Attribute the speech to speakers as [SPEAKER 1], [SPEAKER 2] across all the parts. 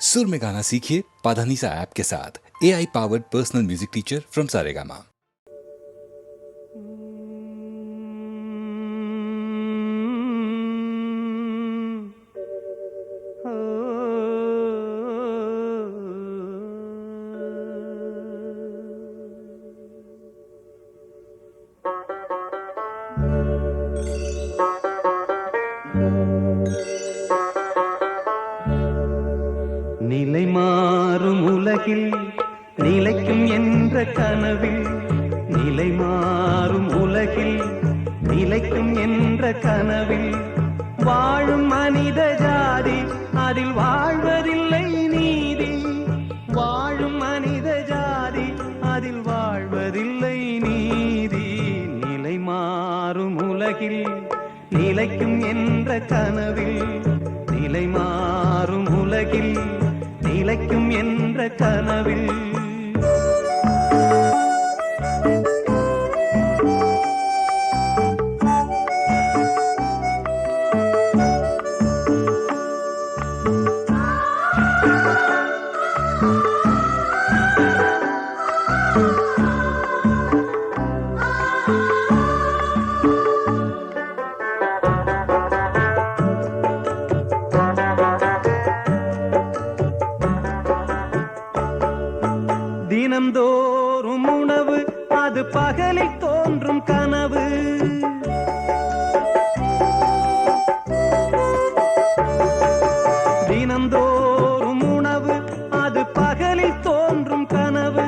[SPEAKER 1] सुर में गाना सीखिए पाधानीसा ऐप के साथ। AI powered personal music teacher from Saregama.
[SPEAKER 2] நிலை மாறும் உலகில் நிலைக்கும் என்ற கனவில், நிலை மாறும் உலகில் நிலைக்கும் என்ற கனவில் வாழும் மனித ஜாதி அதில் வாழ்வதில்லை நீதி. வாழும் மனித ஜாதி அதில் வாழ்வதில்லை நீதி. நிலை மாறும் உலகில் நிலைக்கும் என்ற கனவில், நிலை மாறும் உலகில் நிலைக்கும் என்ற கனவில் தினம்தோறும் உணவு அது பகலில் தோன்றும் கனவு. தினம்தோறும் உணவு அது பகலில் தோன்றும் கனவு.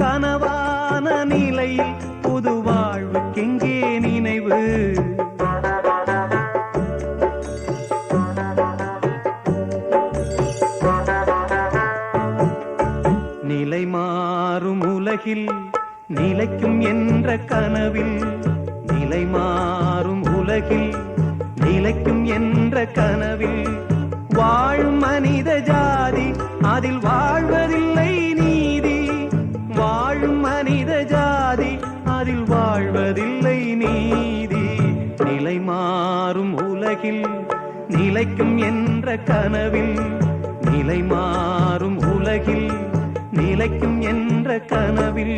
[SPEAKER 2] கனவான நிலையில் புது வாழ்வுக்கெங்கே நினைவு? நிலை மாறும் உலகில் நிலைக்கும் என்ற கனவில், நிலை மாறும் உலகில் நிலைக்கும் என்ற கனவில் வாழும் மனித ஜாதி அதில் வாழ்வதில்லை நீதி. வாழும் மனித ஜாதி அதில் வாழ்வதில்லை நீதி. நிலை மாறும் உலகில் நிலைக்கும் என்ற கனவில், நிலை மாறும் உலகில் நிலைக்கும் என்ற கனவில்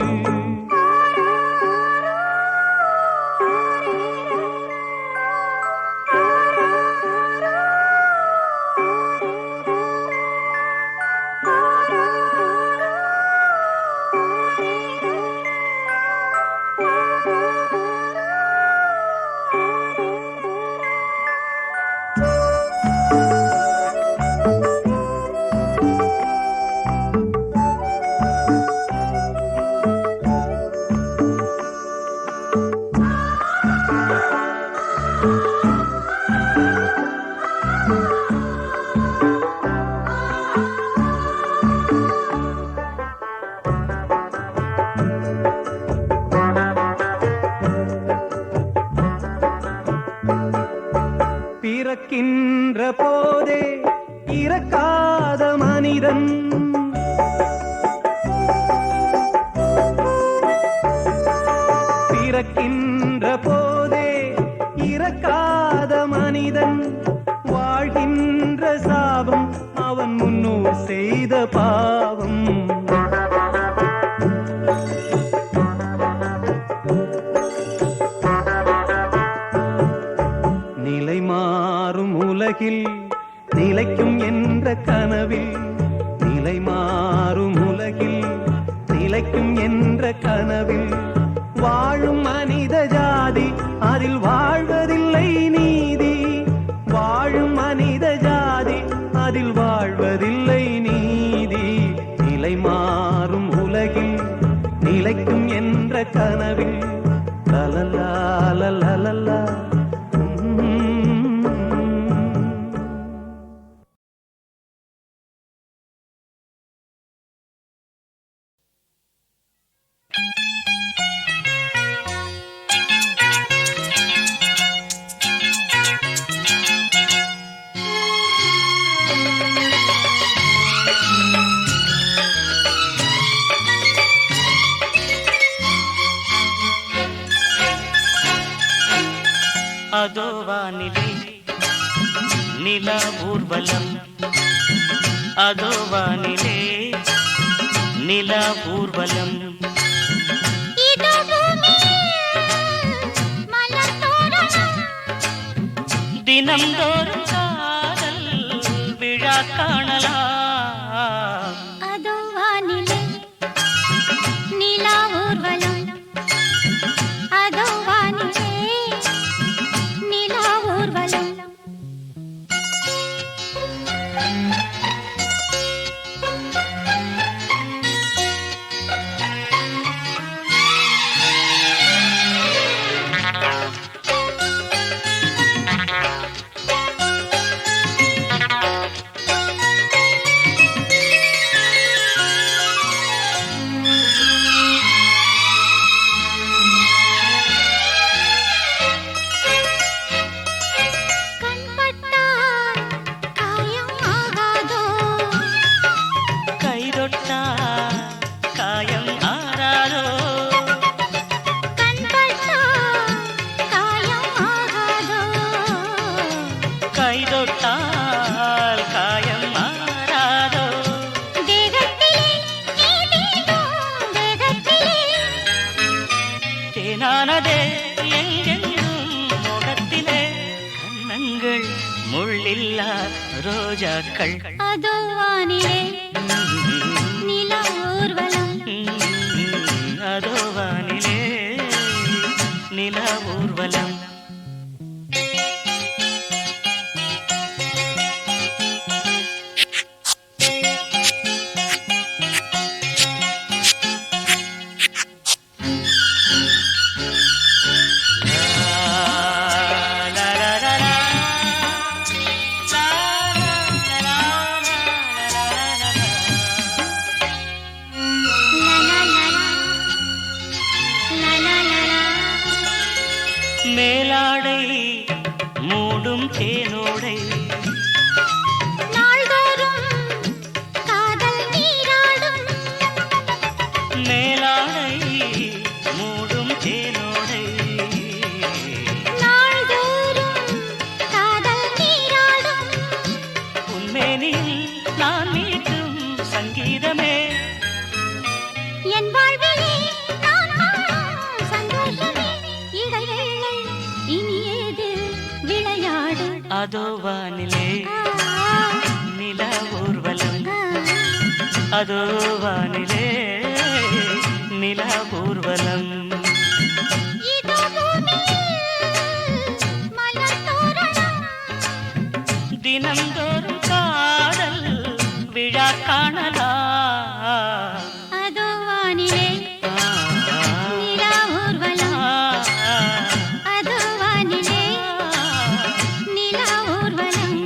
[SPEAKER 2] பிறக்கின்ற போதே இறக்காத மனிதன், பிறக்கின்ற போதே இறக்காத மனிதன் வாழ்கின்ற சாபம் அவன் முன்னோர் செய்த பாவம். நிலை மாறும் உலகில் நிலைக்கும் என்ற கனவில், நிலை மாறும் உலகில் நிலைக்கும் என்ற கனவில் வாழும் மனித ஜாதி அதில் வாழ்வதில்லை நீதி. வாழும் மனித ஜாதி அதில் வாழ்வதில்லை நீதி. நிலை மாறும் உலகில் நிலைக்கும் என்ற கனவில் லலலா லலலா.
[SPEAKER 3] அதோ வானிலே நிலா ஊர்வலம், அதோ வானிலே நிலா ஊர்வலம் தினம்தோறும் காதல் விழா காணலாம்
[SPEAKER 4] அதோ வானிலே நிலா ஊர்வலம் அதோ வானிலே நிலா ஊர்வலம்
[SPEAKER 3] முள்ளில்லா ரோஜாக்கள்
[SPEAKER 4] அதோ வானிலே நிலா ஊர்வலம்
[SPEAKER 3] அதோ வானிலே நிலா ஊர்வலம் மேலாடை மூடும் தேனோடை
[SPEAKER 4] நாள்தோறும் காதல் நீராடும்
[SPEAKER 3] மேலாடை மூடும் தேனோடை
[SPEAKER 4] நாள்தோறும் காதல் நீராடும்
[SPEAKER 3] உன்மேனில் நான் மீட்டும் சங்கீதமே
[SPEAKER 4] என் வாழ்விலே நான் காணும் சந்தோஷமே இடைவேளை இனியேது விளையாடு
[SPEAKER 3] அதோ வானிலே நிலா ஊர்வலம் அதோ வானிலே நிலா ஊர்வலம்
[SPEAKER 4] இதோ பூமியில் மலர் தோரணம்
[SPEAKER 3] தினம்தோறும் காதல் விழா காணலாம்
[SPEAKER 4] அதோ வானிலே நிலா ஊர்வலம் அதோ வானிலே நிலா ஊர்வலம்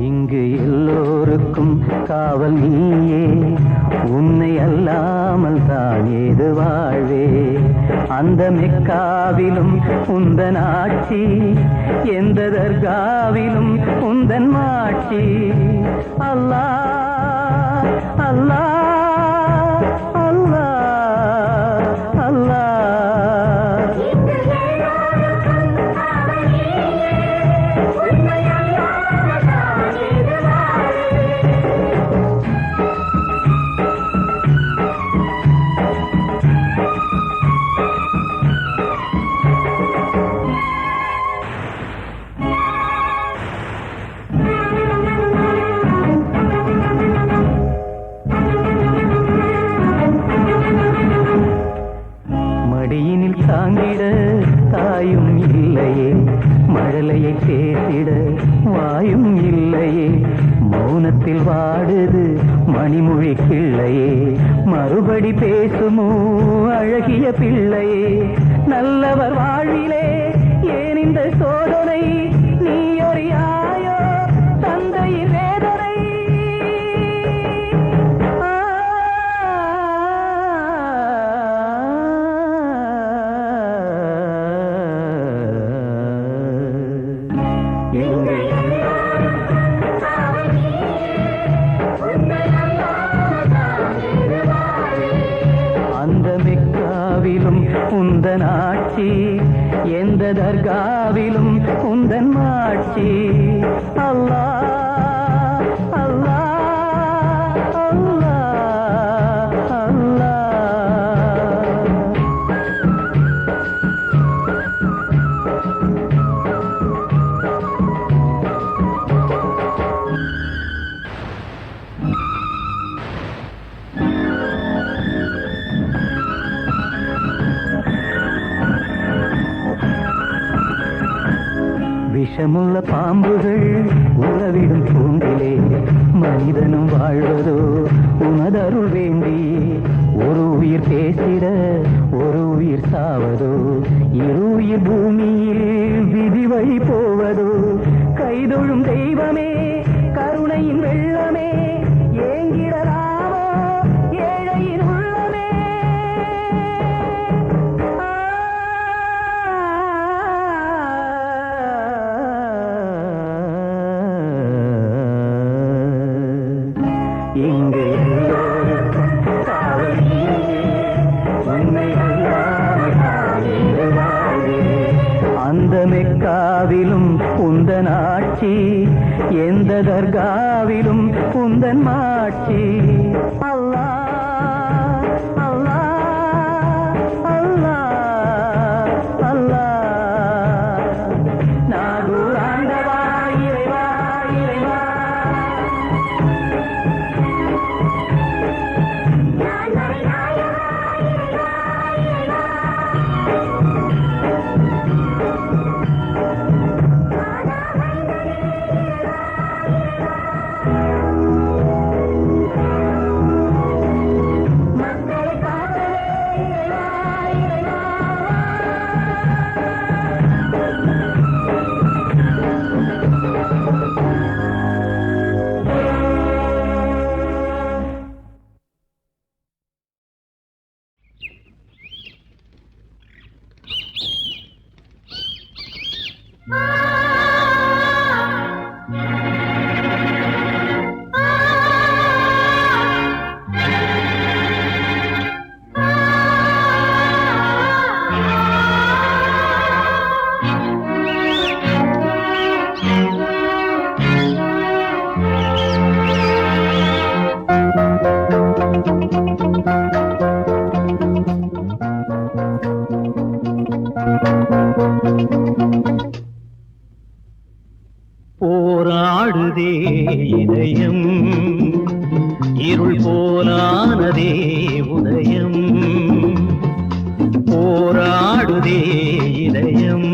[SPEAKER 2] இங்கு எல்லோருக்கும் காவல் நீயே, உன்னை அல்லாமல் தான் ஏது வாழ்வே. அந்த மெக்காவிலும் உந்தன் ஆட்சி, எந்த தர்காவிலும் உந்தன் மாட்சி. அல்லாஹ் அல்லாஹ் அல்லாஹ் அல்லாஹ். மடியினில் தாங்கிட தாயும் இல்லையே, மழலையை பேசிட வாயும் இல்லையே. மௌனத்தில் வாடுது மணிமொழி கிள்ளையே, மறுபடி பேசுமோ அழகிய பிள்ளையே. நல்லவர் வாழ்விலே ஏன் இந்த சோதனை, நீ அறியாயோ தந்தையின் வேதனை. உந்தன் ஆட்சி, எந்த தர்காவிலும் உந்தன் ஆட்சி. அல்லாஹ் அல்லாஹ் அல்லாஹ் அல்லாஹ். விஷமுள்ள பாம்புகள் உறவிடும் தூண்டிலே மனிதனும் வாழ்வதோ உனதருள் வேண்டி. ஒரு உயிர் பேசிட ஒரு உயிர் சாவதோ, இரு உயிர் பூமியில் விதி வழி போவதோ. கைதொழும் தெய்வமே கருணையின் வெள்ளமே, ஏங்கிடலாமோ ஏழையின் உள்ளமே. இங்கு எல்லோருக்கும் காவல் நீயே, உன்னை அறியாமல் ஏது வாழ்வே. அந்த மெக்காவிலும் உந்தன் ஆட்சி, எந்த தர்காவிலும் உந்தன் மாட்சி. அல்லாஹ் அல்லாஹ் அல்லாஹ் அல்லாஹ். நாகூர் ஆண்டவா இறைவா இறைவா. போராடுதே இதயம், இருள் போலானதே உதயம். போராடுதே இதயம்,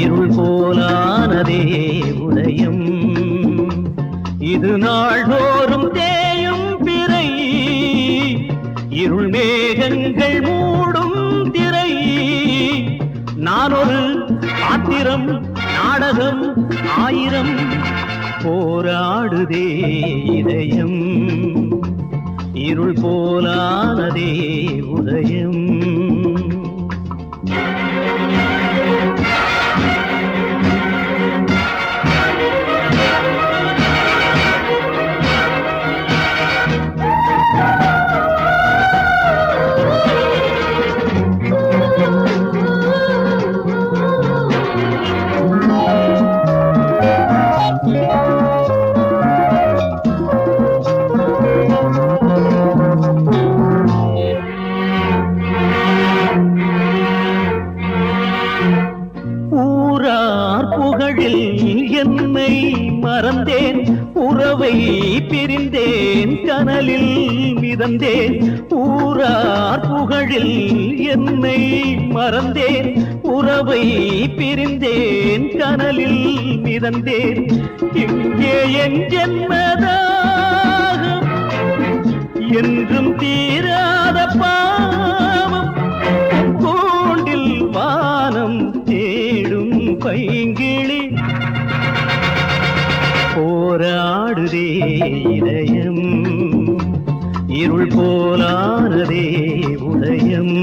[SPEAKER 2] இருள் போலானதே உதயம். இது நாள்தோறும் தேயும் பிறை, இருள் மேகங்கள் மூடும் திரை. நான் ஒரு பாத்திரம் நாடகம் ஆயிரம். போராடுதே இதயம், இருள் போலானதே உதயம். என்னை மறந்தேன், உறவை பிரிந்தேன், கனலில் மிதந்தேன். ஊரார் புகழில் என்னை மறந்தேன், உறவை பிரிந்தேன், கனலில் மிதந்தேன். இங்கே என் ஜென்மதாகம் என்றும் தீராத பாவம். கூண்டில் வானம் தேடும் பைங்கிளி. போராடுதே இதயம், இருள் போலானதே உதயம்.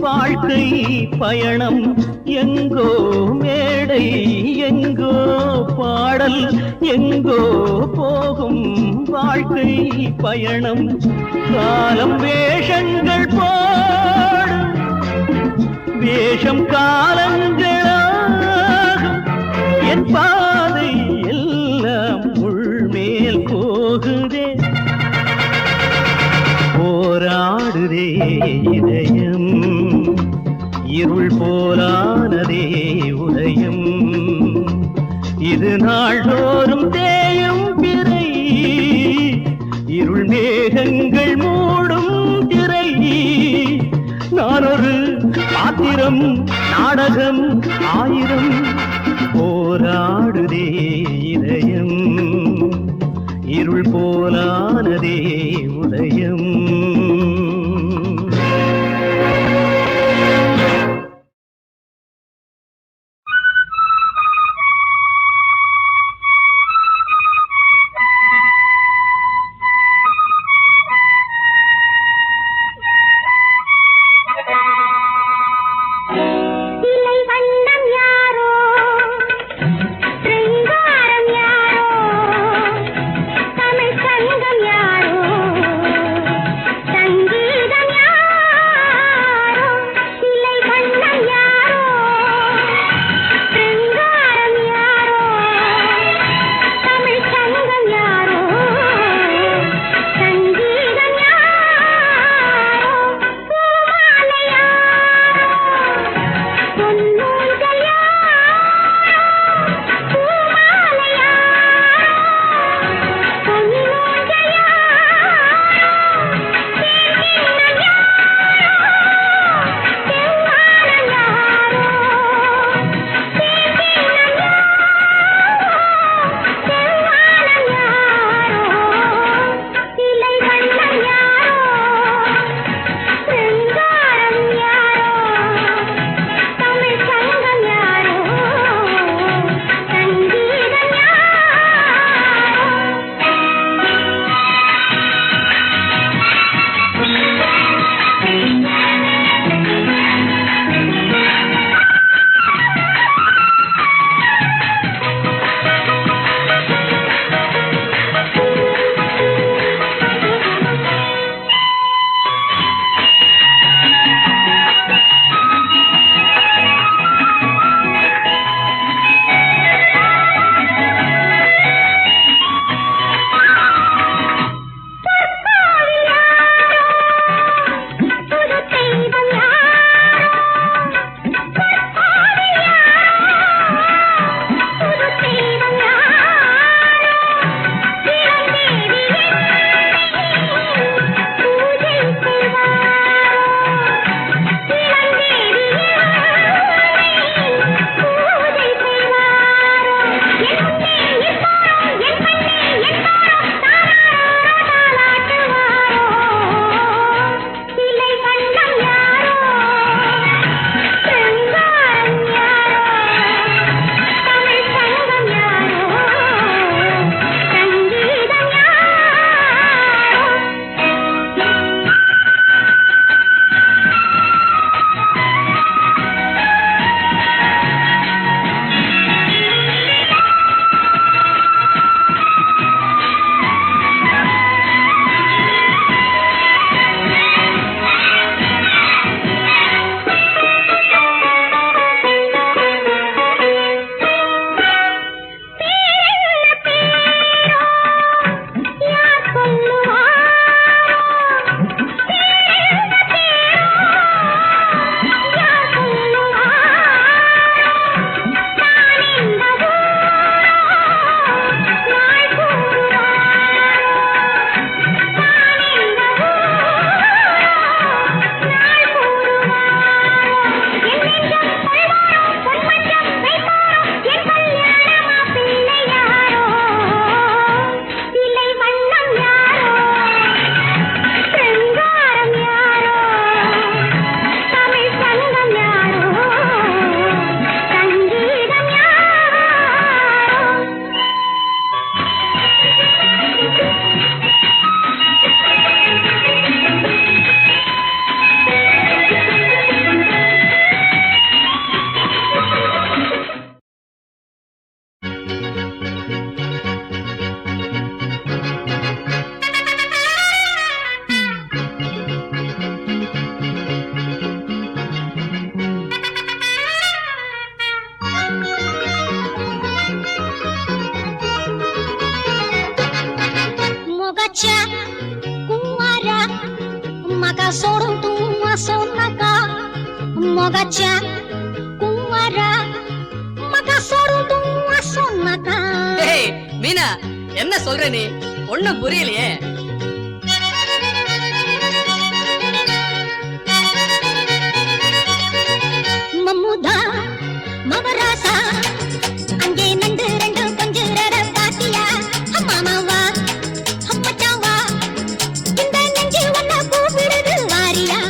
[SPEAKER 2] வாழ்க்கை பயணம் எங்கோ மேடை எங்கோ பாடல் எங்கோ போகும் வாழ்க்கை பயணம் காலம் வேஷங்கள் போடும் வேஷம் காலங்களாகும் என் பாதை எல்லாம் உள்மேல் போகுதே போராடுதே இதயம் இருள் போலானதே உதயம் இது நாள்தோறும் தேயும் பிறை இருள் மேகங்கள் மூடும் திரை நான் ஒரு பாத்திரம் நாடகம் ஆயிரம் போராடுதே இதயம் இருள் போலானதே உதயம்
[SPEAKER 4] சிலை வண்ணம் யாரோ, சிருங்காரம் யாரோ, தமிழ் சங்கம் யாரோ sorum tu asonaka mogacha kumara maka sorum tu asonaka.
[SPEAKER 5] டேய் மீனா, என்ன சொல்ற நீ? ஒண்ணும் புரியலையே.
[SPEAKER 4] மம்முதா மவராசா அங்கே நண்டு ரெண்டு கொஞ்சுறத பாத்தியா? மாமாவா அப்பச்சாவா இந்த நெஞ்சு ஒன்ன கூப்பிடுது வாரியா?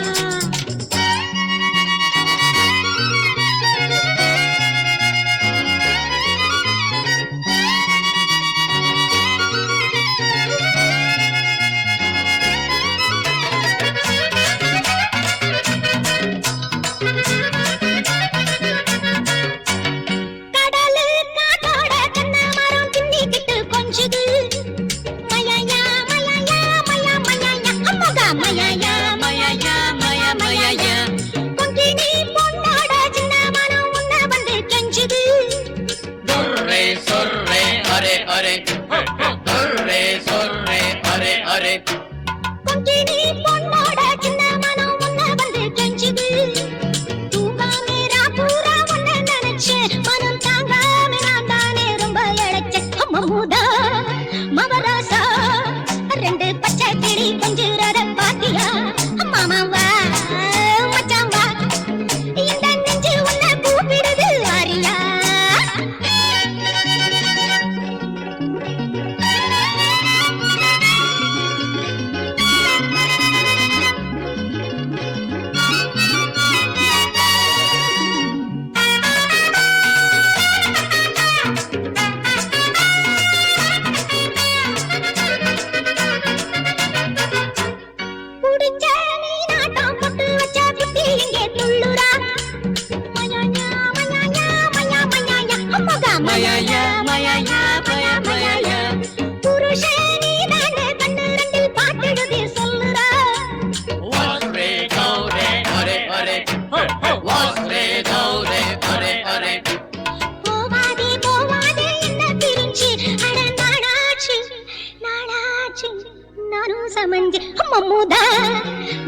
[SPEAKER 4] மம்முதா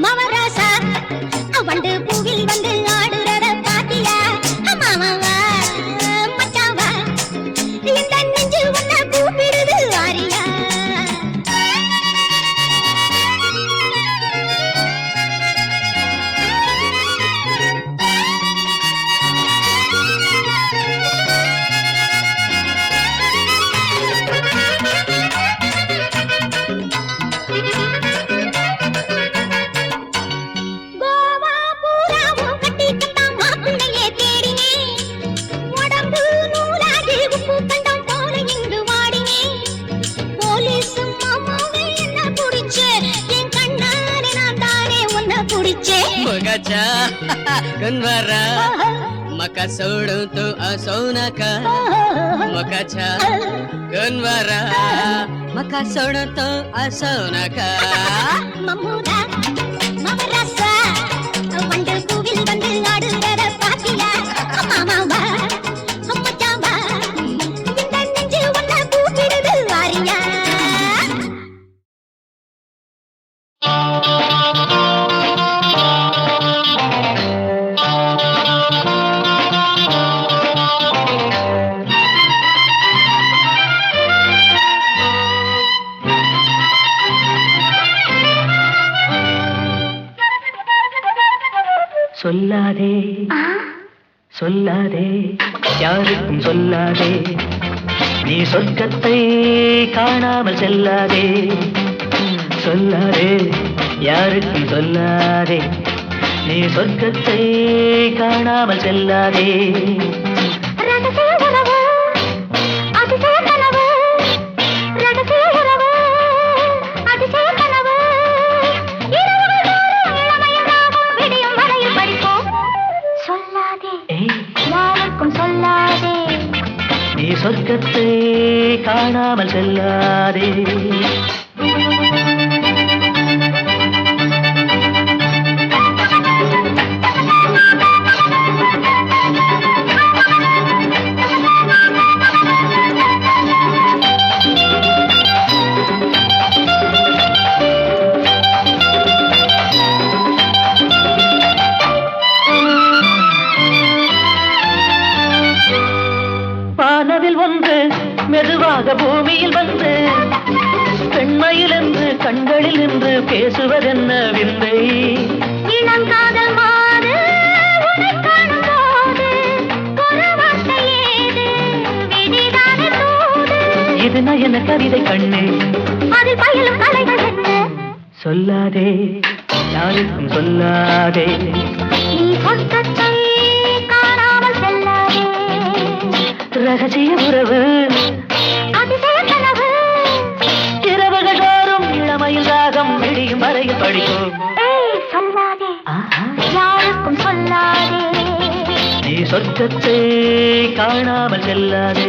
[SPEAKER 4] மவராசா அவண்டு பூவில் வந்து ஆடுறத பாத்தியா? மாமாவா மச்சாவா இந்த நெஞ்சு ஒன்ன கூப்பிடுது வாரியா?
[SPEAKER 5] கண்வரா மக்க சோடு து அசோனக மக்கச்சா கண்வரா மக்க சோடு து அசோனக.
[SPEAKER 4] மம்முதா மவராசா வண்டு பூவில் வந்து ஆடுறத பாத்தியா? மாமாவா அப்பச்சாவா இந்த நெஞ்சு ஒன்ன கூப்பிடுது வாரியா?
[SPEAKER 2] சொல்லாதே சொல்லாதே யாருக்கும் சொல்லாதே, நீ சொர்க்கத்தை காணாமல் செல்லாதே. சொல்லாதே யாருக்கும் சொல்லாதே, நீ சொர்க்கத்தை காணாமல் செல்லாதே. நீ சொர்க்கத்தை காணாமல் செல்லாதே. மெதுவாக பூமியில் வந்து பெண்மையில் என்று கண்களில் நின்று பேசுவதென்ன விந்தை
[SPEAKER 4] இளங்காதல் மாறு உன்னை காணும் போது ஒரு வார்த்தை ஏது விதிதானே தூது
[SPEAKER 2] இது நயன கவிதை கண்ணே
[SPEAKER 4] அதில் பயிலும் கலைகள் என்ன
[SPEAKER 2] சொல்லாதே யாருக்கும் சொல்லாதே
[SPEAKER 4] நீ சொர்க்கத்தை காணாமல் செல்லாதே
[SPEAKER 2] ரகசிய உறவு
[SPEAKER 4] அதிசய கனவு
[SPEAKER 2] இரவுகள் தோறும் இளமையில் ராகம் விடியும் வரையில் படிக்கும்
[SPEAKER 4] ஏய் சொல்லாதே யாருக்கும் சொல்லாதே
[SPEAKER 2] நீ சொர்க்கத்தை காணாமல் செல்லாதே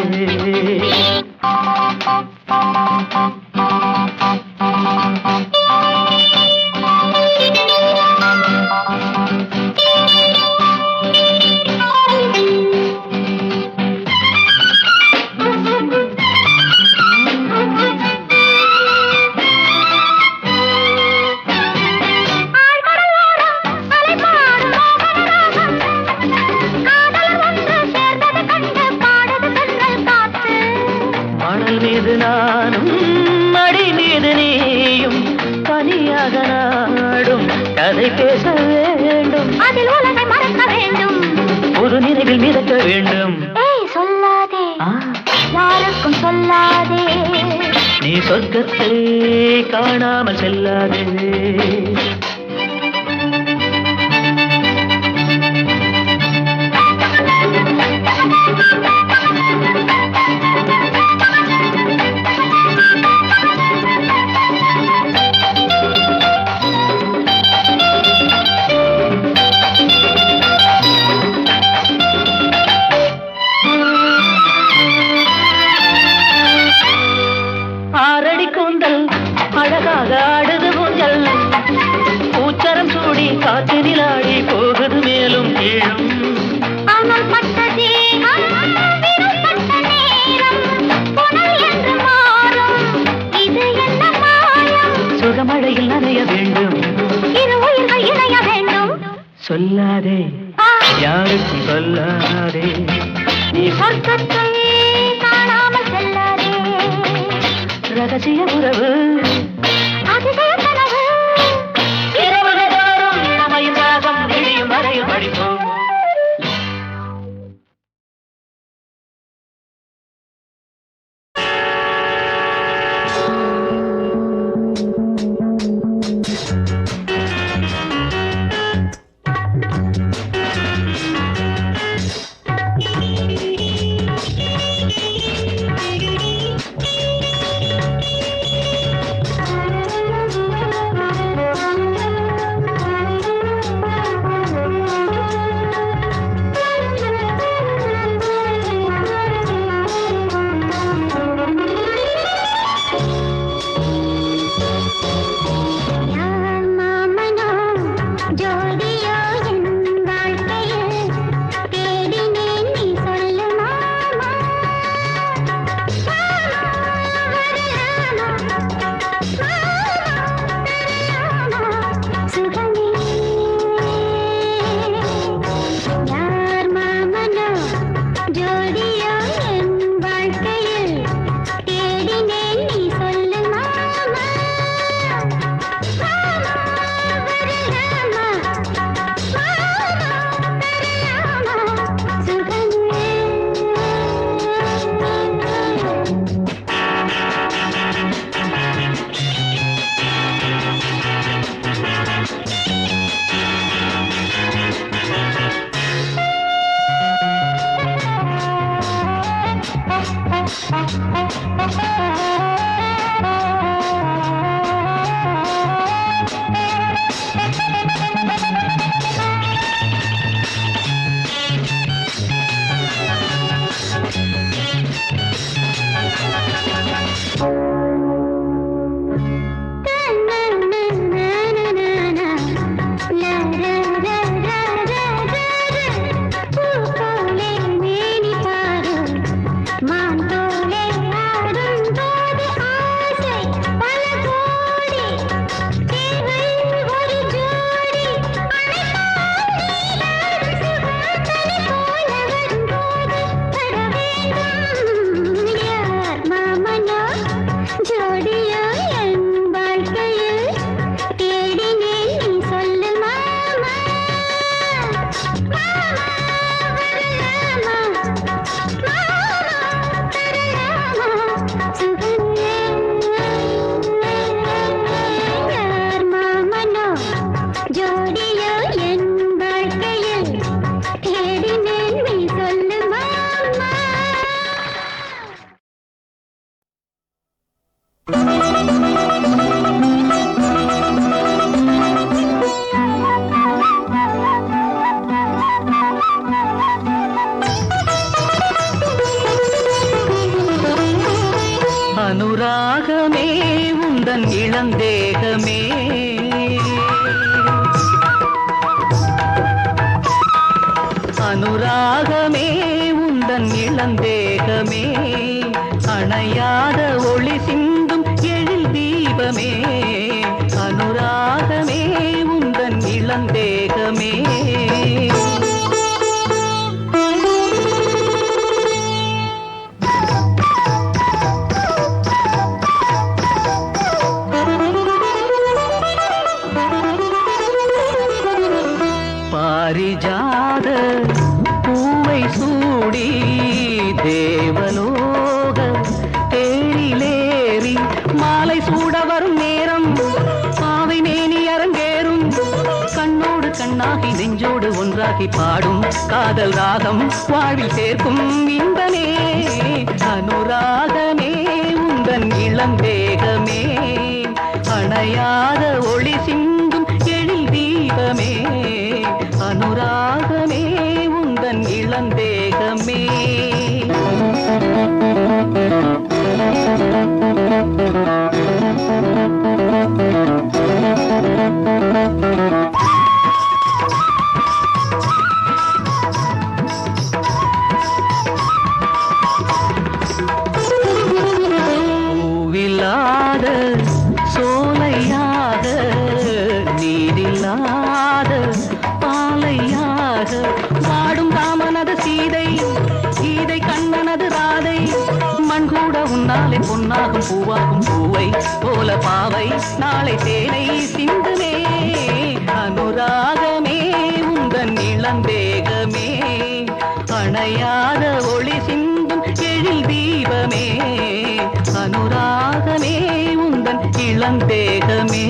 [SPEAKER 2] மணல் மீது நானும் மடி மீது நீயும் தனியாக நாடும் கதை பேச வேண்டும்
[SPEAKER 4] அதில் உலகை மறக்க வேண்டும்
[SPEAKER 2] ஒரு நினைவில் மிதக்க வேண்டும்
[SPEAKER 4] ஏய் சொல்லாதே யாருக்கும் சொல்லாதே
[SPEAKER 2] நீ சொர்க்கத்தை காணாமல் செல்லாதே ஆரடி கூந்தல் அழகாக ஆடுது ஊஞ்சல் பூச்சரம் சூடி காற்றினில் ஆடி போகுது மேலும் கீழும்
[SPEAKER 4] அனல் பட்ட தேகம் விரல் பட்ட நேரம் புனல் என்று மாறும் இது என்ன மாயம்
[SPEAKER 2] சுகமழையில் நனைய வேண்டும்
[SPEAKER 4] இரு உயிர்கள் இணைய வேண்டும்
[SPEAKER 2] சொல்லாதே யாருக்கும் சொல்லாதே
[SPEAKER 4] நீ சொர்க்கத்தை காணாமல் செல்லாதே
[SPEAKER 2] ரகசிய உறவு
[SPEAKER 4] அதிசய கனவு
[SPEAKER 2] இரவுகள் தோறும் இளமையின் ராகம் விடியும் வரையில் படிப்போம்
[SPEAKER 3] அனுராகமே உந்தன் இளந்தேகமே அனுராகமே உந்தன் இளந்தேகமே அணையாத ஒளி சிந்தும் எழில் தீபமே அனுராகமே உந்தன் இளந்தேகமே பாரிஜாத பூவை சூடி தேவலோக தேரிலேறி மாலை சூட வரும் நேரம் பாவை மேனி அரங்கேறும் கண்ணோடு கண்ணாகி நெஞ்சோடு ஒன்றாகி பாடும் காதல் ராகம் வாழ்வில் சேர்க்கும் இன்பமே அனுராகமே உந்தன் இளந்தேகமே அணையாத ஒளி சிந்தும் எழில் தீபமே அனுராகமே உந்தன் இளந்தேகமே பூவில்லாத சோலையாக நீரில்லாத பாலையாக வாடும் ராமனது சீதை சீதை கண்ணனது ராதை மண் கூட உன்னாலே பொன்னாகும் பூவாகும் பூவை போல பாவை நாளை தேனை சிந்துமே அனுராகமே உந்தன் இளந்தேகமே அணையாத ஒளி சிந்தும் எழில் தீபமே அனுராகமே உந்தன் இளந்தேகமே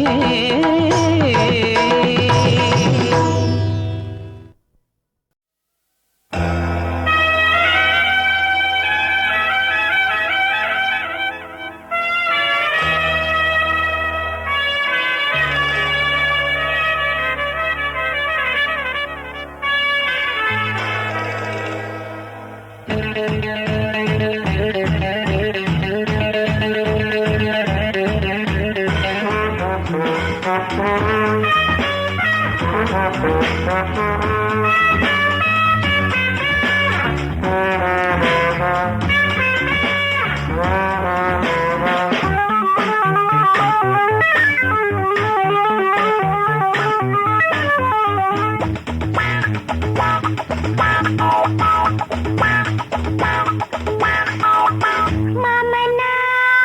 [SPEAKER 4] மாமனா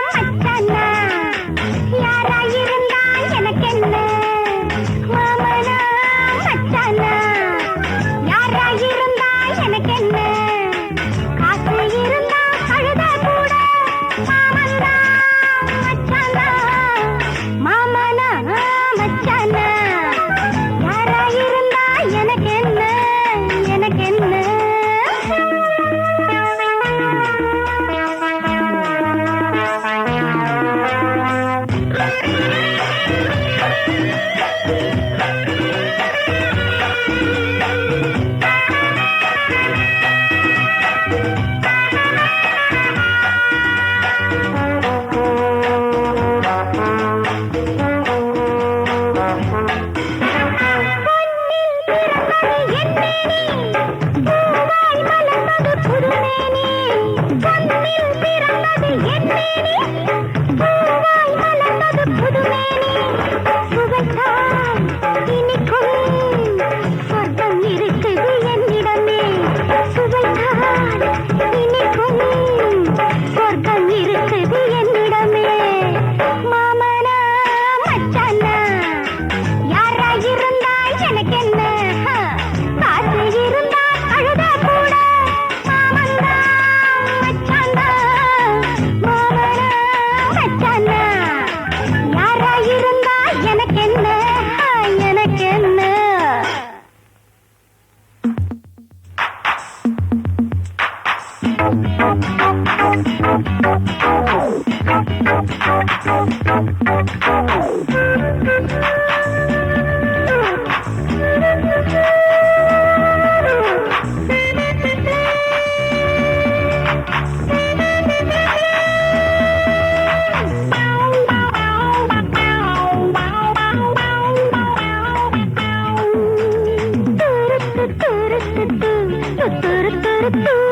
[SPEAKER 4] மச்சானா யாராயிருந்தால் எனக்கென்ன மாமனா மச்சானா முத்து